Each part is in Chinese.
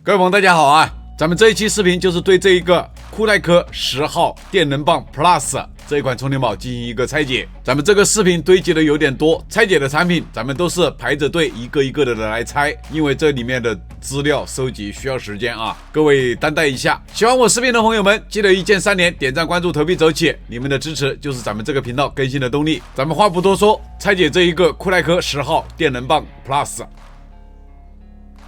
各位朋友大家好啊，咱们这一期视频就是对这一个酷泰科10号电能棒 Plus 这一款充电宝进行一个拆解。咱们这个视频堆积的有点多，拆解的产品咱们都是排着队一个一个的来拆，因为这里面的资料收集需要时间啊，各位担待一下。喜欢我视频的朋友们，记得一键3连，点赞、关注、投币走起，你们的支持就是咱们这个频道更新的动力。咱们话不多说，拆解这一个酷泰科10号电能棒 Plus。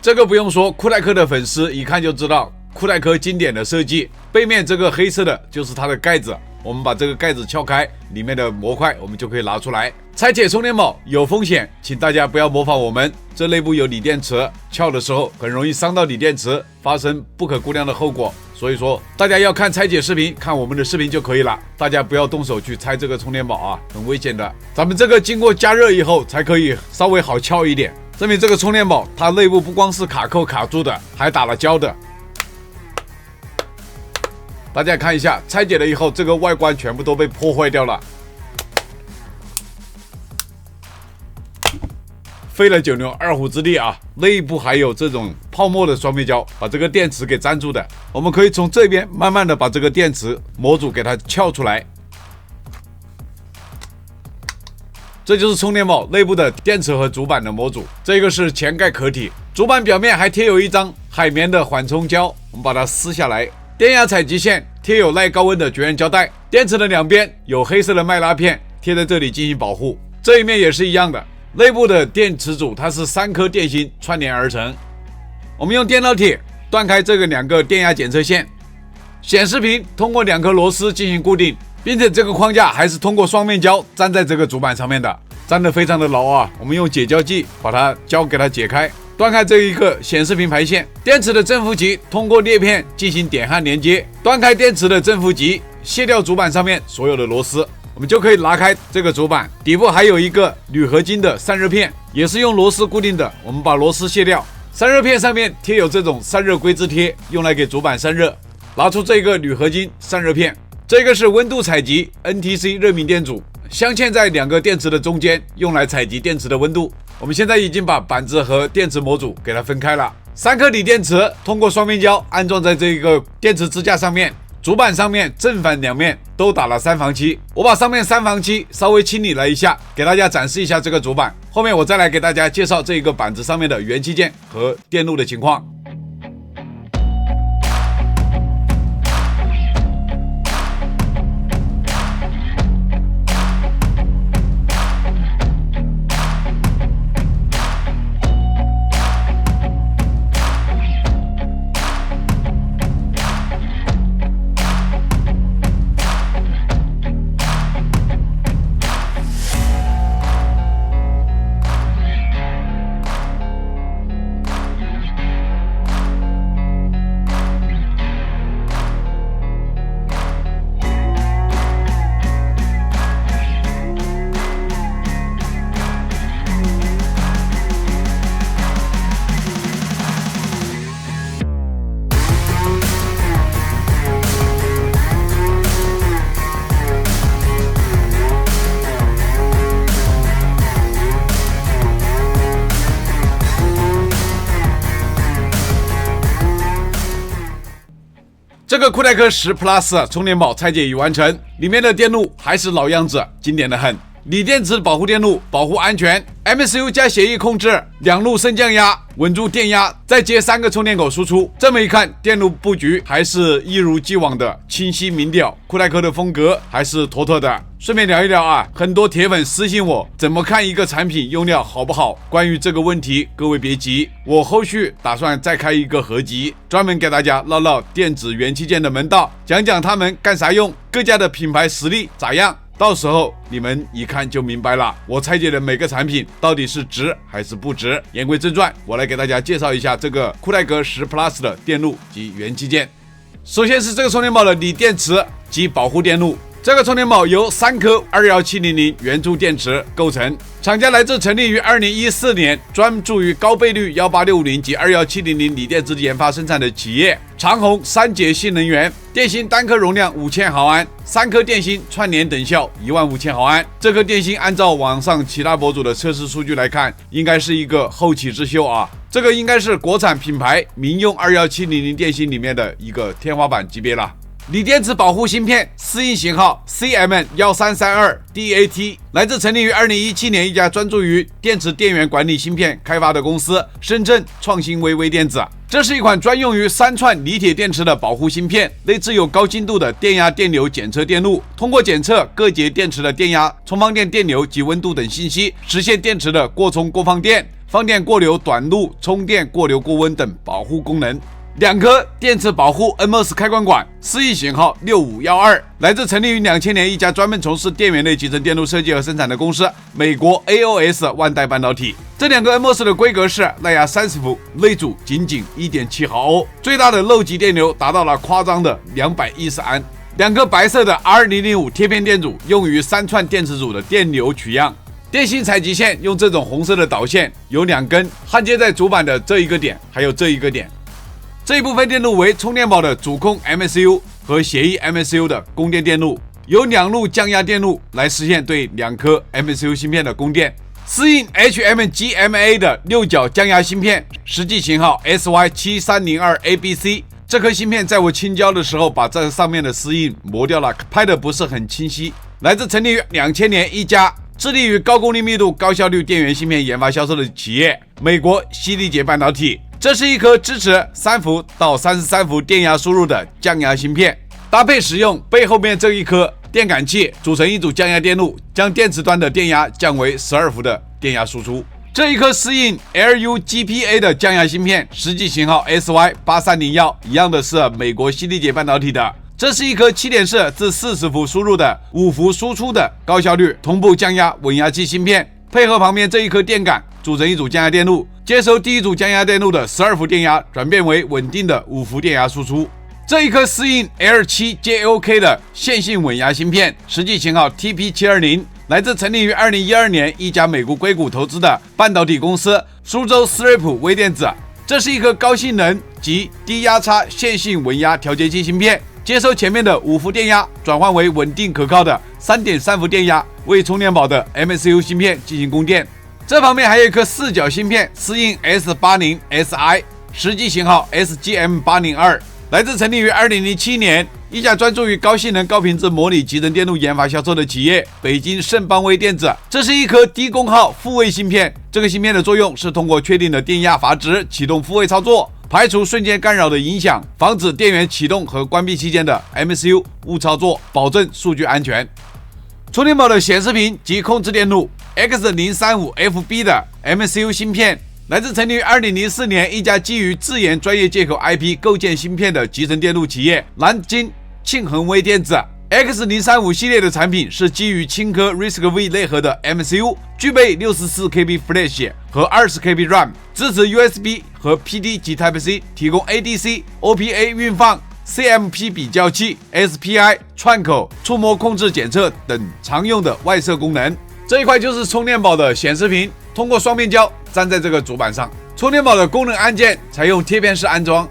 这个不用说，酷泰科的粉丝一看就知道酷泰科经典的设计，背面这个黑色的就是它的盖子，我们把这个盖子撬开，里面的模块我们就可以拿出来。拆解充电宝有风险，请大家不要模仿我们，这内部有锂电池，撬的时候很容易伤到锂电池，发生不可估量的后果。所以说大家要看拆解视频，看我们的视频就可以了，大家不要动手去拆这个充电宝啊，很危险的。咱们这个经过加热以后才可以稍微好撬一点，证明这个充电宝它内部不光是卡扣卡住的，还打了胶的。大家看一下，拆解了以后这个外观全部都被破坏掉了，费了九牛二虎之力啊！内部还有这种泡沫的双面胶，把这个电池给粘住的。我们可以从这边慢慢的把这个电池模组给它撬出来。这就是充电宝内部的电池和主板的模组，这个是前盖壳体，主板表面还贴有一张海绵的缓冲胶，我们把它撕下来。电压采集线贴有耐高温的绝缘胶带，电池的两边有黑色的麦拉片贴在这里进行保护，这一面也是一样的。内部的电池组它是3颗电芯串联而成，我们用电烙铁断开这个2个电压检测线，显示屏通过2颗螺丝进行固定，并且这个框架还是通过双面胶粘在这个主板上面的，粘得非常的牢啊。我们用解胶剂把它胶给它解开，断开这一个显示屏排线，电池的正负极通过裂片进行点焊连接，断开电池的正负极，卸掉主板上面所有的螺丝，我们就可以拿开这个主板。底部还有一个铝合金的散热片，也是用螺丝固定的，我们把螺丝卸掉。散热片上面贴有这种散热硅脂贴，用来给主板散热。拿出这个铝合金散热片，这个是温度采集 NTC 热敏电阻，镶嵌在2个电池的中间，用来采集电池的温度。我们现在已经把板子和电池模组给它分开了。3颗锂电池通过双面胶安装在这个电池支架上面，主板上面正反两面都打了3防漆。我把上面3防漆稍微清理了一下，给大家展示一下这个主板。后面我再来给大家介绍这个板子上面的元器件和电路的情况。这个酷泰科10 Plus 充电宝拆解已完成，里面的电路还是老样子，经典的很。锂电池保护电路，保护安全 ，MCU 加协议控制，2路升降压，稳住电压，再接3个充电口输出。这么一看，电路布局还是一如既往的清晰明了，酷泰科的风格还是妥妥的。顺便聊一聊啊，很多铁粉私信我怎么看一个产品用料好不好？关于这个问题，各位别急，我后续打算再开一个合集，专门给大家唠唠电子元器件的门道，讲讲它们干啥用，各家的品牌实力咋样。到时候你们一看就明白了，我拆解的每个产品到底是值还是不值。言归正传，我来给大家介绍一下这个酷泰科10 Plus 的电路及元器件。首先是这个充电宝的锂电池及保护电路，这个充电宝由3颗21700圆柱电池构成，厂家来自成立于2014年，专注于高倍率18650及21700锂电池研发生产的企业。长虹3节性能源，电芯单颗容量5000毫安，3颗电芯串联等效15000毫安。这颗电芯按照网上其他博主的测试数据来看，应该是一个后起之秀啊。这个应该是国产品牌民用21700电芯里面的一个天花板级别了。锂电池保护芯片适应型号 CMN1332DAT， 来自成立于2017年一家专注于电池电源管理芯片开发的公司——深圳创新微电子。这是一款专用于3串锂铁电池的保护芯片，内置有高精度的电压电流检测电路，通过检测各节电池的电压、充放电电流及温度等信息，实现电池的过充过放电、放电过流短路、充电过流过温等保护功能。2颗电池保护 NMOS 开关管，适应型号6512，来自成立于2000年一家专门从事电源类集成电路设计和生产的公司——美国 AOS 万代半导体。这2个 NMOS 的规格是耐压30伏，内阻仅1.7毫欧，最大的漏极电流达到了夸张的210安。2颗白色的 R005 贴片电阻用于3串电池组的电流取样。电芯采集线用这种红色的导线，有2根焊接在主板的这一个点，还有这一个点。这一部分电路为充电宝的主控 MCU 和协议 MCU 的供电电路，由2路降压电路来实现对2颗 MCU 芯片的供电。适应 HMGMA 的6角降压芯片，实际型号 SY7302ABC。这颗芯片在我清胶的时候，把这上面的丝印磨掉了，拍的不是很清晰。来自成立于2000年一家致力于高功率密度、高效率电源芯片研发销售的企业——美国西力杰半导体。这是一颗支持3伏到33伏电压输入的降压芯片，搭配使用背后面这一颗电感器组成一组降压电路，将电池端的电压降为12伏的电压输出。这一颗适应 LUGPA 的降压芯片，实际型号 SY8301，一样的是美国西力杰半导体的。这是一颗7.4至40伏输入的5伏输出的高效率同步降压稳压器芯片，配合旁边这一颗电感组成一组降压电路，接收第一组降压电路的12伏电压，转变为稳定的5伏电压输出。这一颗适应 L7JOK 的线性稳压芯片，实际型号 TP720， 来自成立于2012年一家美国硅谷投资的半导体公司苏州 SRIP 微电子。这是一颗高性能及低压差线性稳压调节器芯片，接收前面的5伏电压，转换为稳定可靠的3.3伏电压，为充电宝的 MCU 芯片进行供电。这旁边还有一颗4角芯片，适应 S80SI， 实际型号 SGM802， 来自成立于2007年一家专注于高性能高频次模拟集成电路研发销售的企业——北京盛邦微电子。这是一颗低功耗复位芯片，这个芯片的作用是通过确定的电压阀值启动复位操作，排除瞬间干扰的影响，防止电源启动和关闭期间的 MCU 误操作，保证数据安全。充电宝的显示屏及控制电路 X035FB 的 MCU 芯片，来自成立于2004年一家基于自研专业接口 IP 构建芯片的集成电路企业——南京庆恒微电子。X035 系列的产品是基于轻颗 RISC-V 内核的 MCU， 具备 64KB Flash 和 20KB RAM， 支持 USB 和 PD 及 Type-C， 提供 ADC、OPA 运放、CMP 比较器、SPI 串口、触摸控制检测等常用的外设功能。这一块就是充电宝的显示屏，通过双面胶粘在这个主板上。充电宝的功能按键采用贴片式安装。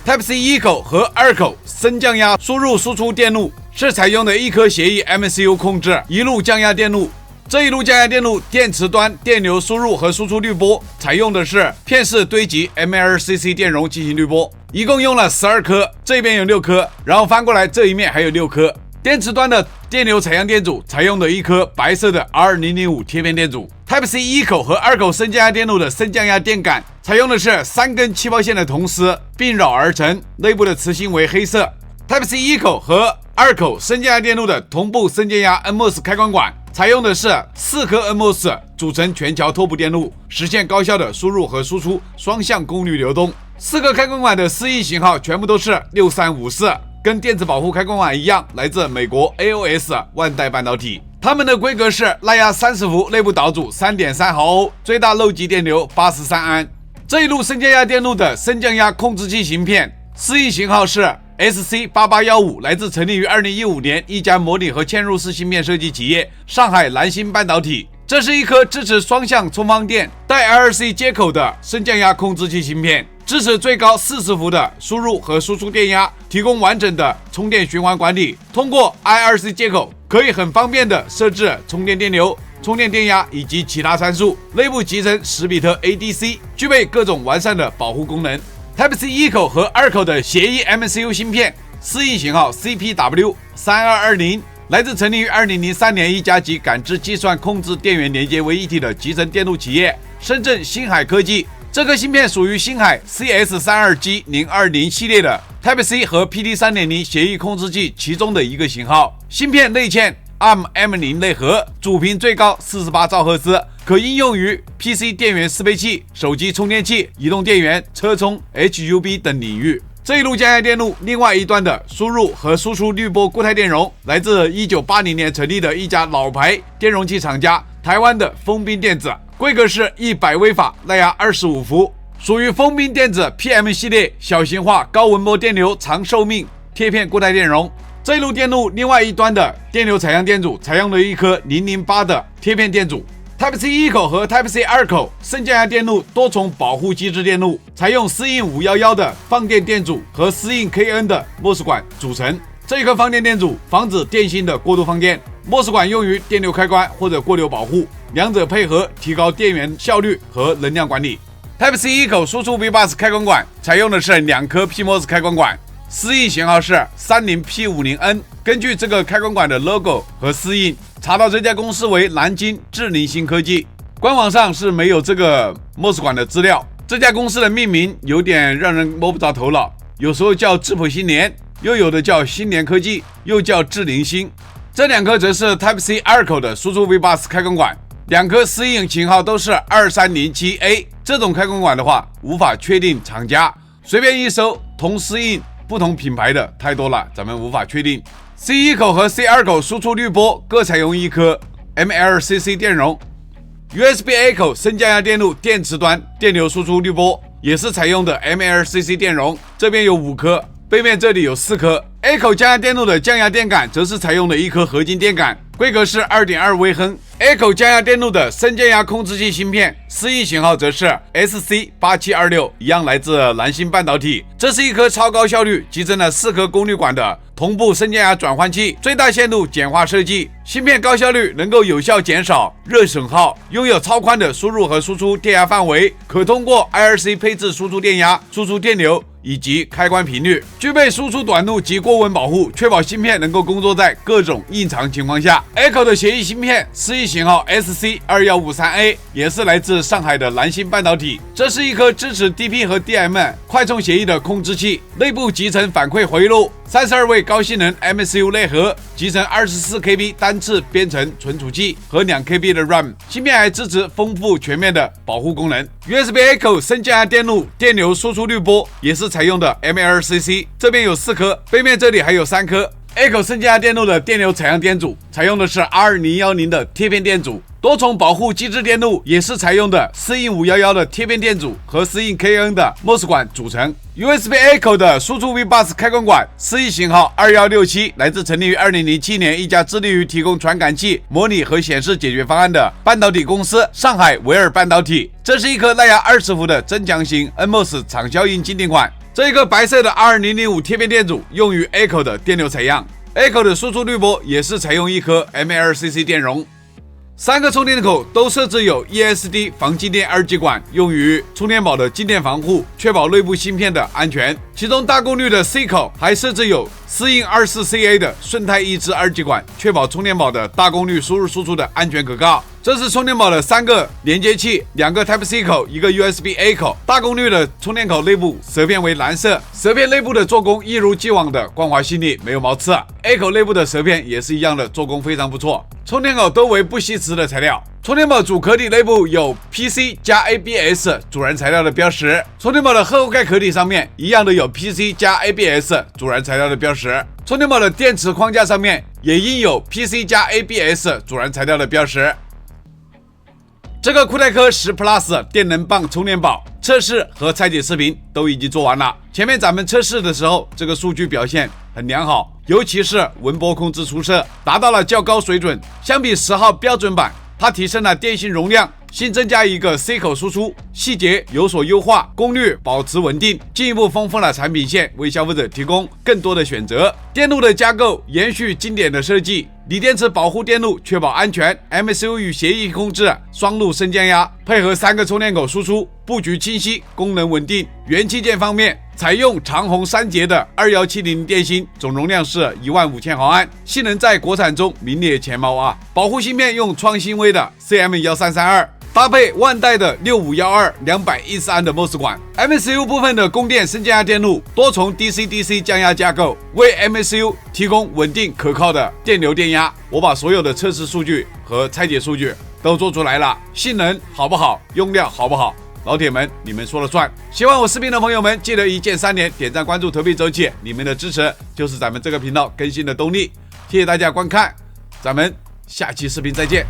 Type-C 一口和2口升降压输入输出电路是采用的一颗协议 MCU 控制一路降压电路。这一路降压电路电池端电流输入和输出滤波采用的是片式堆积 MLCC 电容进行滤波，一共用了12颗，这边有6颗，然后翻过来这一面还有6颗。电池端的电流采样电阻采用的一颗白色的 R005 贴片电阻。Type-C 一口和2口升降压电路的升降压电感采用的是3根气泡线的铜丝并绕而成，内部的磁芯为黑色。Type-C 一口和2口升降压电路的同步升降压 NMOS 开关管采用的是4颗 NMOS 组成全桥拓扑电路，实现高效的输入和输出双向功率流动。4个开关管的适应型号全部都是6354，跟电子保护开关管一样，来自美国 AOS 万代半导体。它们的规格是耐压30伏，内部导阻 3.3 毫欧，最大漏极电流83安。这一路升降压电路的升降压控制器芯片，适应型号是 SC8815，来自成立于2015年一家模拟和嵌入式芯片设计企业上海蓝芯半导体。这是一颗支持双向充放电、带 IRC 接口的升降压控制器芯片，支持最高40伏的输入和输出电压，提供完整的充电循环管理。通过 IRC 接口，可以很方便的设置充电电流、充电电压以及其他参数。内部集成10比特 ADC， 具备各种完善的保护功能。Type-C 一口和2口的协议 MCU 芯片，适应型号 CPW3220。来自成立于2003年一家集感知、计算、控制、电源连接为一体的集成电路企业深圳星海科技。这颗芯片属于星海 CS32G020 系列的 Type-C 和 PD3.0 协议控制器其中的一个型号。芯片内嵌 ARM M0 内核，主频最高48兆赫兹，可应用于 PC 电源适配器、手机充电器、移动电源、车充、HUB 等领域。这一路降压电路另外一端的输入和输出滤波固态电容，来自1980年成立的一家老牌电容器厂家台湾的丰彬电子，规格是100微法，耐压25伏，属于丰彬电子 PM 系列小型化高文波电流长寿命贴片固态电容。这一路电路另外一端的电流采样电阻采用了一颗008的贴片电阻。Type-C 一口和 Type-C 2口升降压电路多重保护机制电路，采用4-in511的放电电阻和4-in-KN 的莫氏管组成。这一颗放电电阻防止电芯的过度放电，莫氏管用于电流开关或者过流保护，两者配合提高电源效率和能量管理。Type-C 一口输出 V-Bus 开关管采用的是2颗 PMOS 开关管，适应型号是 30P50N。根据这个开关管的 logo 和适应，查到这家公司为南京智能新科技。官网上是没有这个莫氏管的资料。这家公司的命名有点让人摸不着头脑，有时候叫智谱新联，又有的叫新联科技，又叫智能新。这两颗则是 Type-C 2口的输出 V-Bus 开关管，两颗适应型号都是 2307A。这种开关管的话，无法确定厂家，随便一搜同适应不同品牌的太多了，咱们无法确定。C 一口和 C 2口输出滤波各采用一颗 MLCC 电容。USB-A 口升降压电路电池端电流输出滤波也是采用的 MLCC 电容，这边有5颗，背面这里有4颗。A 口降压电路的降压电感则是采用了一颗合金电感，规格是 2.2 微亨。A 口降压电路的升降压控制器芯片适应型号则是 SC8726， 一样来自蓝芯半导体。这是一颗超高效率集成了4颗功率管的同步升降压转换器，最大限度简化设计，芯片高效率能够有效减少热损耗，拥有超宽的输入和输出电压范围，可通过 IRC 配置输出电压、输出电流以及开关频率，具备输出短路及过温保护，确保芯片能够工作在各种异常情况下。A 口的协议芯片适应型号 SC2153A， 也是来自上海的蓝芯半导体。这是一颗支持 DP 和 DM 快充协议的控制器，内部集成反馈回路，32位高性能 MCU 内核，集成 24KB 单次编程存储器和2KB 的 RAM。芯片还支持丰富全面的保护功能。USB-A 口升降压电路电流输出滤波也是采用的 MLCC， 这边有4颗，背面这里还有3颗。A 口升降压电路的电流采样电阻采用的是 R2010 的贴片电阻，多重保护机制电路也是采用的4-in511的贴片电阻和4-in-KN 的莫氏管组成。USB-A 口的输出 V-Bus 开关管适应型号2167，来自成立于2007年一家致力于提供传感器、模拟和显示解决方案的半导体公司上海维尔半导体。这是一颗耐压20伏的增强型 NMOS 场效应静电管。这一个白色的 R2005 贴片电阻用于 A 口的电流采样。A 口的输出滤波也是采用一颗 MLCC 电容。3个充电口都设置有 ESD 防静电二极管，用于充电宝的静电防护，确保内部芯片的安全。其中大功率的 C 口还设置有4-in-24CA 的顺态抑制二极管，确保充电宝的大功率输入输出的安全可靠。这是充电宝的3个连接器，2个 Type-C 口，1个 USB-A 口。大功率的充电口内部舌片为蓝色，舌片内部的做工一如既往的光滑细腻，没有毛刺。A 口内部的舌片也是一样的，做工非常不错。充电口都为不吸磁的材料。充电宝主壳体内部有 PC 加 ABS 阻燃材料的标识。充电宝的后盖壳体上面一样的有 PC 加 ABS 阻燃材料的标识。充电宝的电池框架上面也印有 PC 加 ABS 阻燃材料的标识。这个酷泰科10 Plus 电能棒充电宝测试和拆解视频都已经做完了。前面咱们测试的时候，这个数据表现很良好，尤其是文波控制出色，达到了较高水准。相比10号标准版，它提升了电信容量，新增加一个 C 口输出，细节有所优化，功率保持稳定，进一步丰富了产品线，为消费者提供更多的选择。电路的架构延续经典的设计，锂电池保护电路，确保安全。MCU 与协议控制，双路升降压，配合3个充电口输出，布局清晰，功能稳定。元器件方面，采用长虹3节的2170电芯，总容量是15000毫安，性能在国产中名列前茅啊。保护芯片用创新微的 CM1332。搭配万代的6512 210安的 MOS 管。MCU 部分的供电升降压电路多重 DC-DC 降压架构，为 MCU 提供稳定可靠的电流电压。我把所有的测试数据和拆解数据都做出来了，性能好不好，用料好不好，老铁们你们说了算。喜欢我视频的朋友们，记得一键3连，点赞、关注、投币走起，你们的支持就是咱们这个频道更新的动力。谢谢大家观看，咱们下期视频再见。